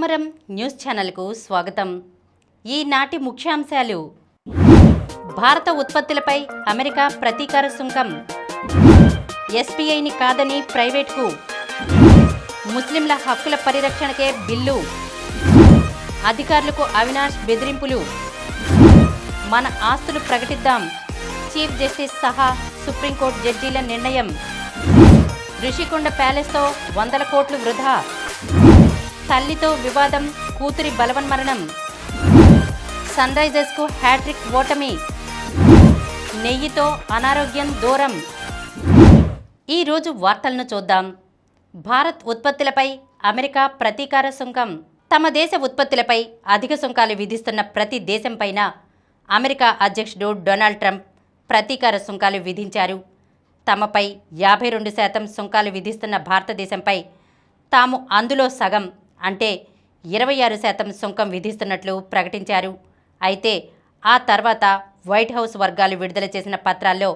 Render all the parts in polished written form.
సమరం న్యూస్ ఛానల్కు స్వాగతం. ఈనాటి ముఖ్యాంశాలు: భారత ఉత్పత్తులపై అమెరికా ప్రతీకార సుంకం, ఎస్బీఐని కాదని ప్రైవేట్కు, ముస్లింల హక్కుల పరిరక్షణకే బిల్లు, అధికారులకు అవినాష్ బెదిరింపులు, మన ఆస్తులు ప్రకటిద్దాం, చీఫ్ జస్టిస్ సహా సుప్రీంకోర్టు జడ్జీల నిర్ణయం, రిషికొండ ప్యాలెస్తో 100 కోట్లు వృధా, తల్లితో వివాదం, కూతురి బలవన్మరణం, సన్ రైజర్స్కు హ్యాట్రిక్ ఓటమి, నెయ్యితో అనారోగ్యం దూరం. ఈరోజు వార్తలను చూద్దాం. భారత్ ఉత్పత్తులపై అమెరికా ప్రతీకార సుంకం. తమ దేశ ఉత్పత్తులపై అధిక సుంకాలు విధిస్తున్న ప్రతి దేశంపైన అమెరికా అధ్యక్షుడు డొనాల్డ్ ట్రంప్ ప్రతీకార సుంకాలు విధించారు. తమపై 52% సుంకాలు విధిస్తున్న భారతదేశంపై తాము అందులో సగం అంటే 26% సుంకం విధిస్తున్నట్లు ప్రకటించారు. అయితే ఆ తర్వాత వైట్ హౌస్ వర్గాలు విడుదల చేసిన పత్రాల్లో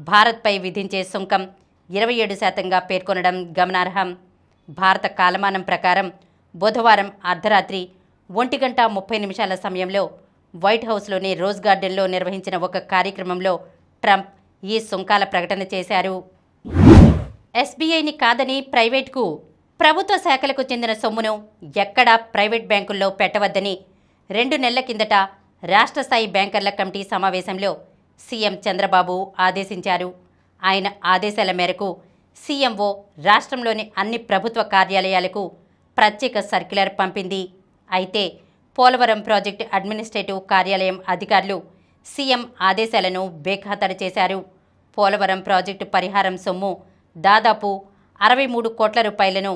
భారత్పై విధించే సుంకం 27%గా పేర్కొనడం గమనార్హం. భారత కాలమానం ప్రకారం బుధవారం అర్ధరాత్రి 1:30 సమయంలో వైట్ హౌస్లోని రోజ్ గార్డెన్లో నిర్వహించిన ఒక కార్యక్రమంలో ట్రంప్ ఈ సుంకాల ప్రకటన చేశారు. ఎస్బీఐని కాదని ప్రైవేట్కు, ప్రభుత్వ శాఖలకు చెందిన సొమ్మును ఎక్కడా ప్రైవేట్ బ్యాంకుల్లో పెట్టవద్దని 2 నెలల కిందట రాష్ట్ర స్థాయి బ్యాంకర్ల కమిటీ సమావేశంలో సీఎం చంద్రబాబు ఆదేశించారు. ఆయన ఆదేశాల మేరకు సీఎంఓ రాష్ట్రంలోని అన్ని ప్రభుత్వ కార్యాలయాలకు ప్రత్యేక సర్క్యులర్ పంపింది. అయితే పోలవరం ప్రాజెక్టు అడ్మినిస్ట్రేటివ్ కార్యాలయం అధికారులు సీఎం ఆదేశాలను బేఖాతరు చేశారు. పోలవరం ప్రాజెక్టు పరిహారం సొమ్ము దాదాపు 63 కోట్ల రూపాయలను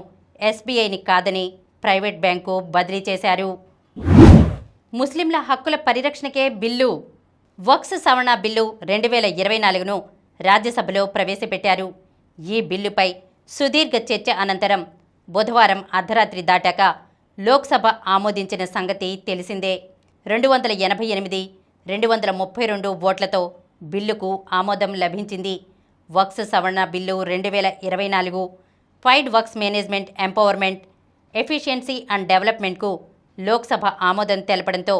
ఎస్బీఐని కాదని ప్రైవేట్ బ్యాంకు బదిలీ చేశారు. ముస్లింల హక్కుల పరిరక్షణకే బిల్లు. వక్ఫ్ సవరణ బిల్లు 2024ను రాజ్యసభలో ప్రవేశపెట్టారు. ఈ బిల్లుపై సుదీర్ఘ చర్చ అనంతరం బుధవారం అర్ధరాత్రి దాటాక లోక్సభ ఆమోదించిన సంగతి తెలిసిందే. 288, 232 ఓట్లతో బిల్లుకు ఆమోదం లభించింది. వక్ఫ్ సవరణ బిల్లు 2024 ఫైడ్ Waqf management empowerment, efficiency and డెవలప్మెంట్కు లోక్సభ ఆమోదం తెలపడంతో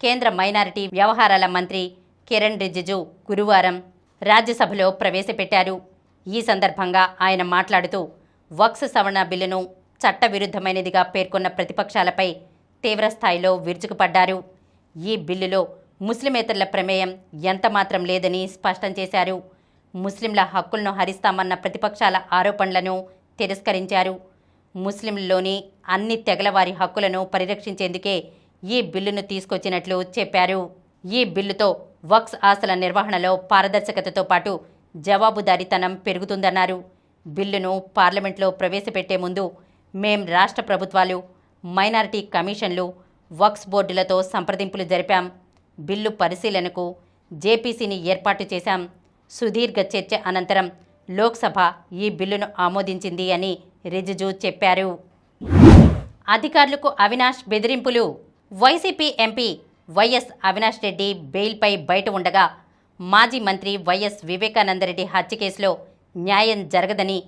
కేంద్ర మైనారిటీ వ్యవహారాల మంత్రి కిరణ్ రిజిజు గురువారం రాజ్యసభలో ప్రవేశపెట్టారు. ఈ సందర్భంగా ఆయన మాట్లాడుతూ వక్ఫ్ సవరణ బిల్లును చట్టవిరుద్ధమైనదిగా పేర్కొన్న ప్రతిపక్షాలపై తీవ్రస్థాయిలో విరుచుకుపడ్డారు. ఈ బిల్లులో ముస్లిమేతరుల ప్రమేయం ఎంతమాత్రం లేదని స్పష్టం చేశారు. ముస్లింల హక్కులను హరిస్తామన్న ప్రతిపక్షాల ఆరోపణలను తిరస్కరించారు. ముస్లింల్లోని అన్ని తెగలవారి హక్కులను పరిరక్షించేందుకే ఈ బిల్లును తీసుకొచ్చినట్లు చెప్పారు. ఈ బిల్లుతో వక్ఫ్ ఆస్తుల నిర్వహణలో పారదర్శకతతో పాటు జవాబుదారీతనం పెరుగుతుందన్నారు. బిల్లును పార్లమెంట్లో ప్రవేశపెట్టే ముందు మేం రాష్ట్ర ప్రభుత్వాలు, మైనారిటీ కమిషన్లు, వక్ఫ్ బోర్డులతో సంప్రదింపులు జరిపాం. బిల్లు పరిశీలనకు జేపీసీని ఏర్పాటు చేశాం. సుదీర్ఘ చర్చ అనంతరం లోక్సభ ఈ బిల్లును ఆమోదించింది అని రిజిజు చెప్పారు. అధికారులకు అవినాష్ బెదిరింపులు. వైసీపీ ఎంపీ వైఎస్ అవినాష్ రెడ్డి బెయిల్పై బయట ఉండగా మాజీ మంత్రి వైఎస్ వివేకానందరెడ్డి హత్య కేసులో న్యాయం జరగదని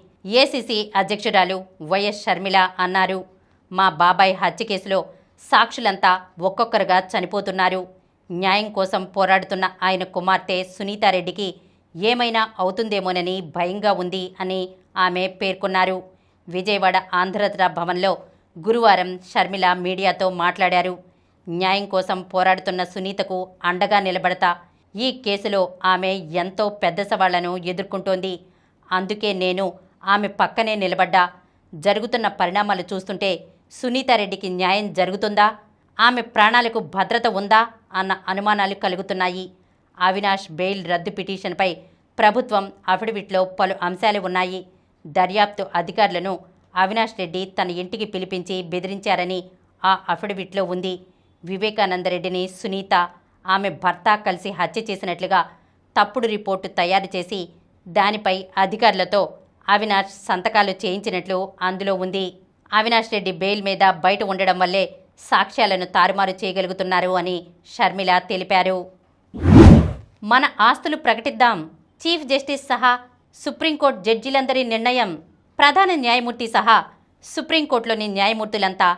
ఏసీసీ అధ్యక్షురాలు వైఎస్ షర్మిల అన్నారు. మా బాబాయ్ హత్య కేసులో సాక్షులంతా ఒక్కొక్కరుగా చనిపోతున్నారు. న్యాయం కోసం పోరాడుతున్న ఆయన కుమార్తె సునీతారెడ్డికి ఏమైనా అవుతుందేమోనని భయంగా ఉంది అని ఆమె పేర్కొన్నారు. విజయవాడ ఆంధ్రరత్న భవన్లో గురువారం షర్మిల మీడియాతో మాట్లాడారు. న్యాయం కోసం పోరాడుతున్న సునీతకు అండగా నిలబడతా. ఈ కేసులో ఆమె ఎంతో పెద్ద సవాళ్లను ఎదుర్కొంటోంది. అందుకే నేను ఆమె పక్కనే నిలబడ్డా. జరుగుతున్న పరిణామాలు చూస్తుంటే సునీతారెడ్డికి న్యాయం జరుగుతుందా, ఆమె ప్రాణాలకు భద్రత ఉందా అన్న అనుమానాలు కలుగుతున్నాయి. అవినాష్ బెయిల్ రద్దు పిటిషన్పై ప్రభుత్వం అఫిడవిట్లో పలు అంశాలు ఉన్నాయి. దర్యాప్తు అధికారులను అవినాష్ రెడ్డి తన ఇంటికి పిలిపించి బెదిరించారని ఆ అఫిడవిట్లో ఉంది. వివేకానందరెడ్డిని సునీత, ఆమె భర్త కలిసి హత్య చేసినట్లుగా తప్పుడు రిపోర్టు తయారు చేసి దానిపై అధికారులతో అవినాష్ సంతకాలు చేయించినట్లు అందులో ఉంది. అవినాష్ రెడ్డి బెయిల్ మీద బయట ఉండడం వల్లే సాక్ష్యాలను తారుమారు చేయగలుగుతున్నారు అని షర్మిల తెలిపారు. మన ఆస్తులు ప్రకటిద్దాం, చీఫ్ జస్టిస్ సహా సుప్రీంకోర్టు జడ్జీలందరి నిర్ణయం. ప్రధాన న్యాయమూర్తి సహా సుప్రీంకోర్టులోని న్యాయమూర్తులంతా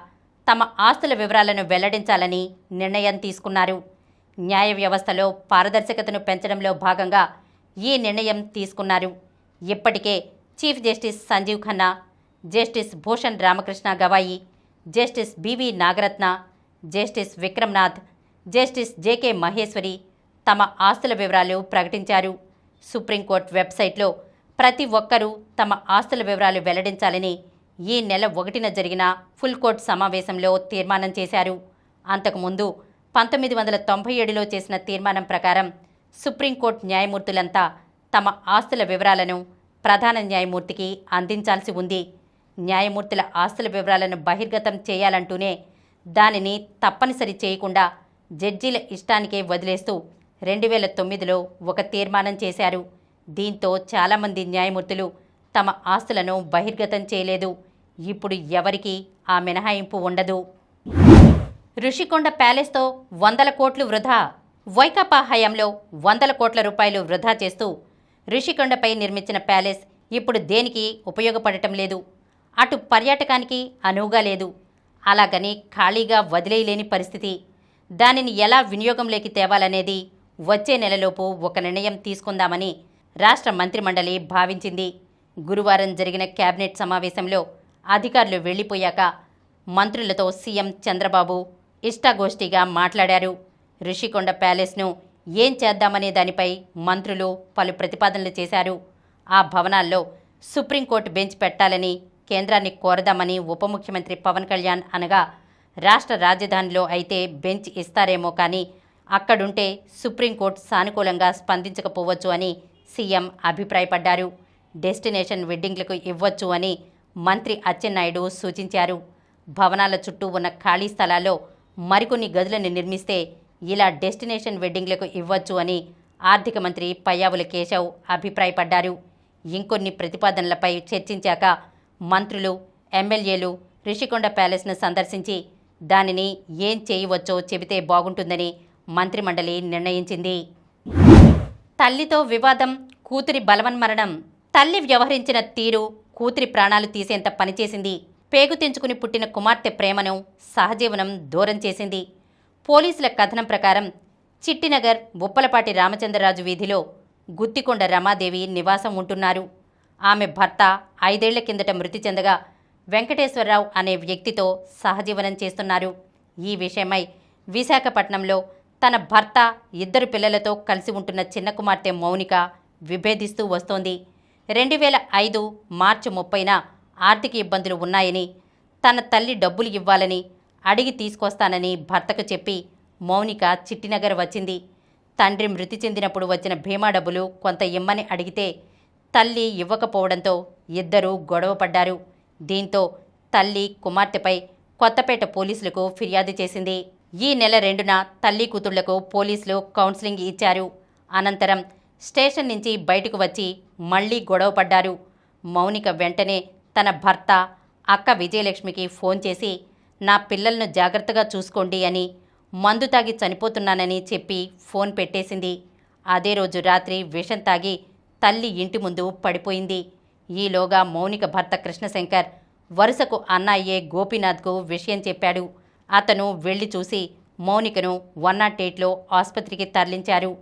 తమ ఆస్తుల వివరాలను వెల్లడించాలని నిర్ణయం తీసుకున్నారు. న్యాయ వ్యవస్థలో పారదర్శకతను పెంచడంలో భాగంగా ఈ నిర్ణయం తీసుకున్నారు. ఇప్పటికే chief justice Sanjiv Khanna, justice Bhushan Ramakrishna Gavai, justice BV Nagarathna, justice Vikram Nath, justice JK Maheshwari తమ ఆస్తుల వివరాలు ప్రకటించారు. సుప్రీంకోర్టు వెబ్సైట్లో ప్రతి ఒక్కరూ తమ ఆస్తుల వివరాలు వెల్లడించాలని ఈ నెల 1న జరిగిన ఫుల్ కోర్టు సమావేశంలో తీర్మానం చేశారు. అంతకుముందు 1997లో చేసిన తీర్మానం ప్రకారం సుప్రీంకోర్టు న్యాయమూర్తులంతా తమ ఆస్తుల వివరాలను ప్రధాన న్యాయమూర్తికి అందించాల్సి ఉంది. న్యాయమూర్తుల ఆస్తుల వివరాలను బహిర్గతం చేయాలంటూనే దానిని తప్పనిసరి చేయకుండా జడ్జీల ఇష్టానికే వదిలేస్తూ 2009లో ఒక తీర్మానం చేశారు. దీంతో చాలామంది న్యాయమూర్తులు తమ ఆస్తులను బహిర్గతం చేయలేదు. ఇప్పుడు ఎవరికీ ఆ మినహాయింపు ఉండదు. రుషికొండ ప్యాలెస్తో 100 కోట్లు వృధా. వైకాపా హయాంలో 100 కోట్ల రూపాయలు వృధా చేస్తూ రుషికొండపై నిర్మించిన ప్యాలెస్ ఇప్పుడు దేనికి ఉపయోగపడటం లేదు. అటు పర్యాటకానికి అనువుగా లేదు. అలాగని ఖాళీగా వదిలేయలేని పరిస్థితి. దానిని ఎలా వినియోగంలోకి తేవాలనేది వచ్చే నెలలోపు ఒక నిర్ణయం తీసుకుందామని రాష్ట్ర మంత్రిమండలి భావించింది. గురువారం జరిగిన కేబినెట్ సమావేశంలో అధికారులు వెళ్లిపోయాక మంత్రులతో సీఎం చంద్రబాబు ఇష్టాగోష్ఠిగా మాట్లాడారు. రుషికొండ ప్యాలెస్ను ఏం చేద్దామనే దానిపై మంత్రులు పలు ప్రతిపాదనలు చేశారు. ఆ భవనాల్లో సుప్రీంకోర్టు బెంచ్ పెట్టాలని కేంద్రాన్ని కోరదామని ఉప ముఖ్యమంత్రి పవన్ కళ్యాణ్ అనగా, రాష్ట్ర రాజధానిలో అయితే బెంచ్ ఇస్తారేమో కానీ అక్కడుంటే సుప్రీంకోర్టు సానుకూలంగా స్పందించకపోవచ్చు అని సీఎం అభిప్రాయపడ్డారు. డెస్టినేషన్ వెడ్డింగ్లకు ఇవ్వచ్చు అని మంత్రి అచ్చెన్నాయుడు సూచించారు. భవనాల చుట్టూ ఉన్న ఖాళీ స్థలాల్లో మరికొన్ని గదులను నిర్మిస్తే ఇలా డెస్టినేషన్ వెడ్డింగ్లకు ఇవ్వచ్చు అని ఆర్థిక మంత్రి పయ్యావుల కేశవ్ అభిప్రాయపడ్డారు. ఇంకొన్ని ప్రతిపాదనలపై చర్చించాక మంత్రులు, ఎమ్మెల్యేలు రుషికొండ ప్యాలెస్ను సందర్శించి దానిని ఏం చేయవచ్చో చెబితే బాగుంటుందని మంత్రిమండలి నిర్ణయించింది. తల్లితో వివాదం, కూతురి బలవన్మరణం. తల్లి వ్యవహరించిన తీరు కూతురి ప్రాణాలు తీసేంత పనిచేసింది. పేగు తెంచుకుని పుట్టిన కుమార్తె ప్రేమను సహజీవనం దూరం చేసింది. పోలీసుల కథనం ప్రకారం చిట్టినగర్ ఉప్పలపాటి రామచంద్రరాజు వీధిలో గుత్తికొండ రమాదేవి నివాసం ఉంటున్నారు. ఆమె భర్త 5 ఏళ్ల కిందట మృతి చెందగా వెంకటేశ్వరరావు అనే వ్యక్తితో సహజీవనం చేస్తున్నారు. ఈ విషయమై విశాఖపట్నంలో తన భర్త 2 పిల్లలతో కలిసి ఉంటున్న చిన్న కుమార్తె మౌనిక విభేదిస్తూ వస్తోంది. 2005 మార్చి 30న ఆర్థిక ఇబ్బందులు ఉన్నాయని, తన తల్లి డబ్బులు ఇవ్వాలని అడిగి తీసుకొస్తానని భర్తకు చెప్పి మౌనిక చిట్టినగర్ వచ్చింది. తండ్రి మృతి చెందినప్పుడు వచ్చిన బీమా డబ్బులు కొంత ఇమ్మని అడిగితే తల్లి ఇవ్వకపోవడంతో ఇద్దరూ గొడవపడ్డారు. దీంతో తల్లి కుమార్తెపై కొత్తపేట పోలీసులకు ఫిర్యాదు చేసింది. ఈ నెల 2న తల్లి కూతుళ్లకు పోలీసులు కౌన్సిలింగ్ ఇచ్చారు. అనంతరం స్టేషన్ నుంచి బయటకు వచ్చి మళ్లీ గొడవపడ్డారు. మౌనిక వెంటనే తన భర్త అక్క విజయలక్ష్మికి ఫోన్ చేసి నా పిల్లలను జాగ్రత్తగా చూసుకోండి అని, మందు తాగి చనిపోతున్నానని చెప్పి ఫోన్ పెట్టేసింది. అదే రోజు రాత్రి విషం తాగి తల్లి ఇంటి ముందు పడిపోయింది. ఈలోగా మౌనిక భర్త కృష్ణశంకర్ వరుసకు అన్న అయ్యే గోపీనాథ్కు విషయం చెప్పాడు. అతను వెళ్లి చూసి మౌనికను 108లో ఆసుపత్రికి తరలించారు.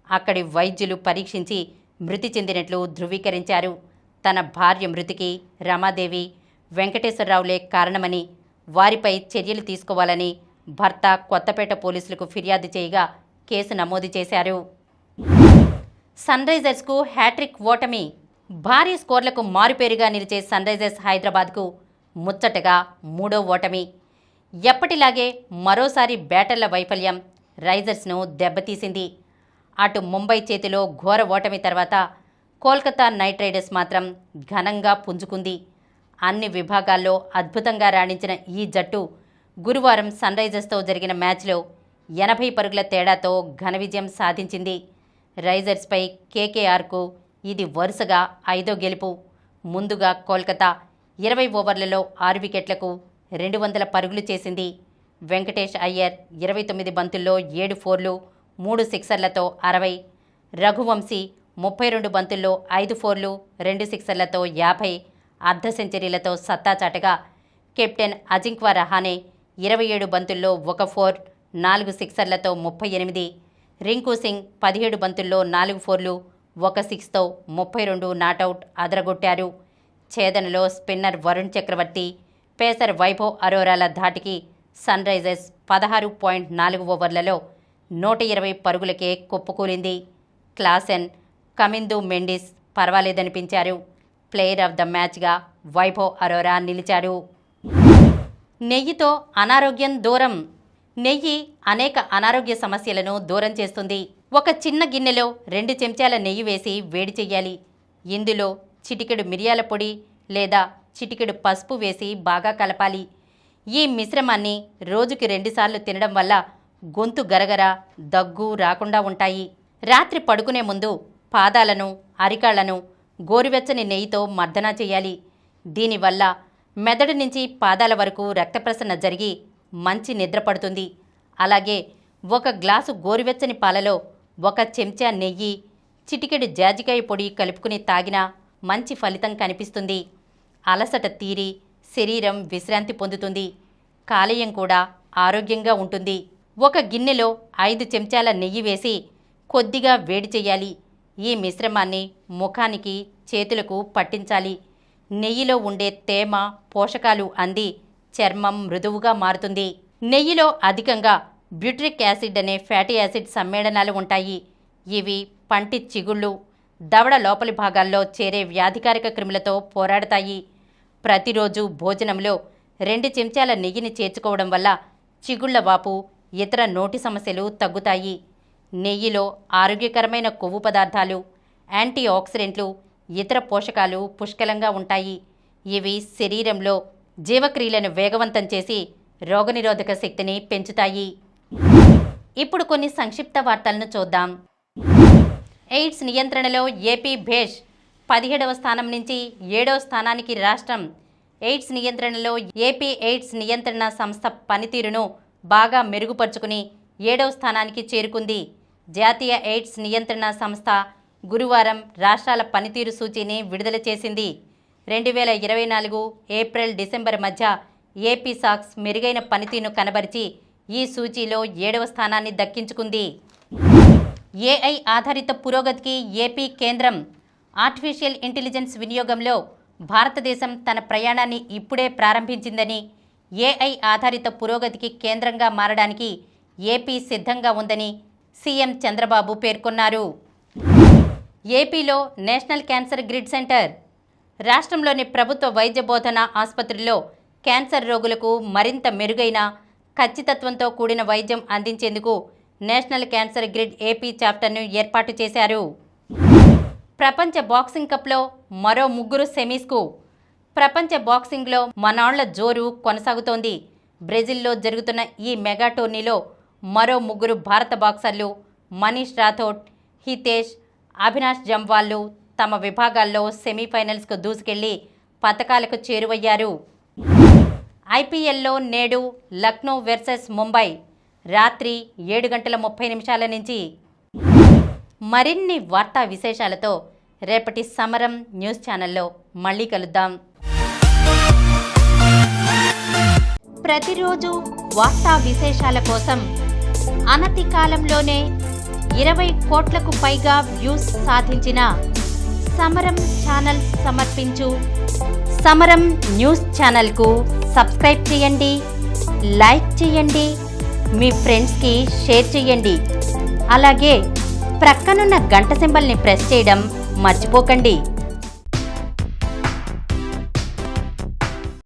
అక్కడి వైద్యులు పరీక్షించి మృతి చెందినట్లు ధృవీకరించారు. తన భార్య మృతికి రమాదేవి, వెంకటేశ్వరరావులే కారణమని, వారిపై చర్యలు తీసుకోవాలని భర్త కొత్తపేట పోలీసులకు ఫిర్యాదు చేయగా కేసు నమోదు చేశారు. సన్రైజర్స్కు హ్యాట్రిక్ ఓటమి. భారీ స్కోర్లకు మారుపేరుగా నిలిచే సన్రైజర్స్ హైదరాబాద్కు ముచ్చటగా 3వ ఓటమి. ఎప్పటిలాగే మరోసారి బ్యాటర్ల వైఫల్యం రైజర్స్ను దెబ్బతీసింది. అటు ముంబై చేతిలో ఘోర ఓటమి తర్వాత కోల్కతా నైట్ రైడర్స్ మాత్రం ఘనంగా పుంజుకుంది. అన్ని విభాగాల్లో అద్భుతంగా రాణించిన ఈ జట్టు గురువారం సన్రైజర్స్తో జరిగిన మ్యాచ్లో 80 పరుగుల తేడాతో ఘన విజయం సాధించింది. రైజర్స్పై కేకేఆర్కు ఇది వరుసగా 5వ గెలుపు. ముందుగా కోల్కతా 20 ఓవర్లలో 6 వికెట్లకు 200 పరుగులు చేసింది. వెంకటేష్ అయ్యర్ 29 బంతుల్లో 7 ఫోర్లు, 3 సిక్సర్లతో 60. రఘువంశీ 32 బంతుల్లో 5 ఫోర్లు, 2 సిక్సర్లతో 50 అర్ధ సెంచరీలతో సత్తా చాటగా కెప్టెన్ అజింక్య రహానే 27 బంతుల్లో 1 4, 4 సిక్సర్లతో 38. రింకు సింగ్ 17 బంతుల్లో 4 4లు, 1 6తో 32 నాటౌట్ అదరగొట్టారు. ఛేదనలో స్పిన్నర్ వరుణ్ చక్రవర్తి, పేసర్ వైభవ్ అరోరాల ధాటికి సన్ రైజర్స్ 16.4 ఓవర్లలో 120 పరుగులకే కుప్పకూలింది. క్లాసెన్, కమిందు మెండిస్ పర్వాలేదనిపించారు. ప్లేయర్ ఆఫ్ ద మ్యాచ్గా వైభవ్ అరోరా నిలిచారు. నెయ్యితో అనారోగ్యం దూరం. నెయ్యి అనేక అనారోగ్య సమస్యలను దూరం చేస్తుంది. ఒక చిన్న గిన్నెలో 2 చెంచాల నెయ్యి వేసి వేడి చెయ్యాలి. ఇందులో చిటికెడు మిరియాల పొడి లేదా చిటికెడు పసుపు వేసి బాగా కలపాలి. ఈ మిశ్రమాన్ని రోజుకి 2 సార్లు తినడం వల్ల గొంతు గరగర, దగ్గు రాకుండా ఉంటాయి. రాత్రి పడుకునే ముందు పాదాలను, అరికాళ్లను గోరువెచ్చని నెయ్యితో మర్దనా చేయాలి. దీనివల్ల మెదడు నుంచి పాదాల వరకు రక్త ప్రసరణ జరిగి మంచి నిద్ర పడుతుంది. అలాగే 1 గ్లాసు గోరువెచ్చని పాలలో 1 చెంచా నెయ్యి, చిటికెడు జాజికాయ పొడి కలుపుకుని తాగినా మంచి ఫలితం కనిపిస్తుంది. అలసట తీరి శరీరం విశ్రాంతి పొందుతుంది. కాలేయం కూడా ఆరోగ్యంగా ఉంటుంది. 1 గిన్నెలో 5 చెంచాల నెయ్యి వేసి కొద్దిగా వేడి చేయాలి. ఈ మిశ్రమాన్ని ముఖానికి, చేతులకు పట్టించాలి. నెయ్యిలో ఉండే తేమ, పోషకాలు అంది చర్మం మృదువుగా మారుతుంది. నెయ్యిలో అధికంగా బ్యూట్రిక్ యాసిడ్ అనే ఫ్యాటీ యాసిడ్ సమ్మేళనాలు ఉంటాయి. ఇవి పంటి చిగుళ్ళు, దవడ లోపలి భాగాల్లో చేరే వ్యాధికారక క్రిములతో పోరాడతాయి. ప్రతిరోజు భోజనంలో 2 చెంచాల నెయ్యిని చేర్చుకోవడం వల్ల చిగుళ్ల వాపు, ఇతర నోటి సమస్యలు తగ్గుతాయి. నెయ్యిలో ఆరోగ్యకరమైన కొవ్వు పదార్థాలు, యాంటీ ఆక్సిడెంట్లు, ఇతర పోషకాలు పుష్కలంగా ఉంటాయి. ఇవి శరీరంలో జీవక్రియలను వేగవంతం చేసి రోగనిరోధక శక్తిని పెంచుతాయి. ఇప్పుడు కొన్ని సంక్షిప్త వార్తలను చూద్దాం. ఎయిడ్స్ నియంత్రణలో ఏపీ భేష్ 17వ స్థానం నుంచి 7వ స్థానానికి రాష్ట్రం. ఎయిడ్స్ నియంత్రణలో ఏపీ ఎయిడ్స్ నియంత్రణ సంస్థ పనితీరును బాగా మెరుగుపరుచుకుని 7వ స్థానానికి చేరుకుంది. జాతీయ ఎయిడ్స్ నియంత్రణ సంస్థ గురువారం రాష్ట్రాల పనితీరు సూచీని విడుదల చేసింది. 2024 ఏప్రిల్-డిసెంబర్ మధ్య ఏపీ సాక్స్ మెరుగైన పనితీరును కనబరిచి ఈ సూచీలో 7వ స్థానాన్ని దక్కించుకుంది. ఏఐ ఆధారిత పురోగతికి ఏపీ కేంద్రం. ఆర్టిఫిషియల్ ఇంటెలిజెన్స్ వినియోగంలో భారతదేశం తన ప్రయాణాన్ని ఇప్పుడే ప్రారంభించిందని, ఏఐ ఆధారిత పురోగతికి కేంద్రంగా మారడానికి ఏపీ సిద్ధంగా ఉందని సీఎం చంద్రబాబు పేర్కొన్నారు. ఏపీలో నేషనల్ క్యాన్సర్ గ్రిడ్ సెంటర్. రాష్ట్రంలోని ప్రభుత్వ వైద్య బోధన ఆసుపత్రుల్లో క్యాన్సర్ రోగులకు మరింత మెరుగైన, ఖచ్చితత్వంతో కూడిన వైద్యం అందించేందుకు నేషనల్ క్యాన్సర్ గ్రిడ్ ఏపీ చాప్టర్ను ఏర్పాటు చేశారు. ప్రపంచ బాక్సింగ్ కప్లో మరో 3 సెమీస్కు. ప్రపంచ బాక్సింగ్లో మనాళ్ల జోరు కొనసాగుతోంది. బ్రెజిల్లో జరుగుతున్న ఈ మెగా టోర్నీలో మరో 3 భారత బాక్సర్లు మనీష్ రాథోడ్, హితేష్, అవినాష్ జంవాళ్లు తమ విభాగాల్లో సెమీఫైనల్స్కు దూసుకెళ్లి పతకాలకు చేరువయ్యారు. ఐపీఎల్లో నేడు లక్నో వర్సెస్ ముంబై రాత్రి 7:30 నుంచి. మరిన్ని వార్తా విశేషాలతో రేపటి సమరం న్యూస్ ఛానల్లో మళ్ళీ కలుద్దాం. ప్రతిరోజు వార్తా విశేషాల కోసం అనతి కాలంలోనే 20 కోట్లకు పైగా వ్యూస్ సాధించిన సమరం ఛానల్ సమర్పించు సమరం న్యూస్ ఛానల్కు సబ్స్క్రైబ్ చేయండి, లైక్ చేయండి, మీ ఫ్రెండ్స్కి షేర్ చేయండి. అలాగే ప్రక్కనున్న గంట సింబల్ని ప్రెస్ చేయడం మర్చిపోకండి.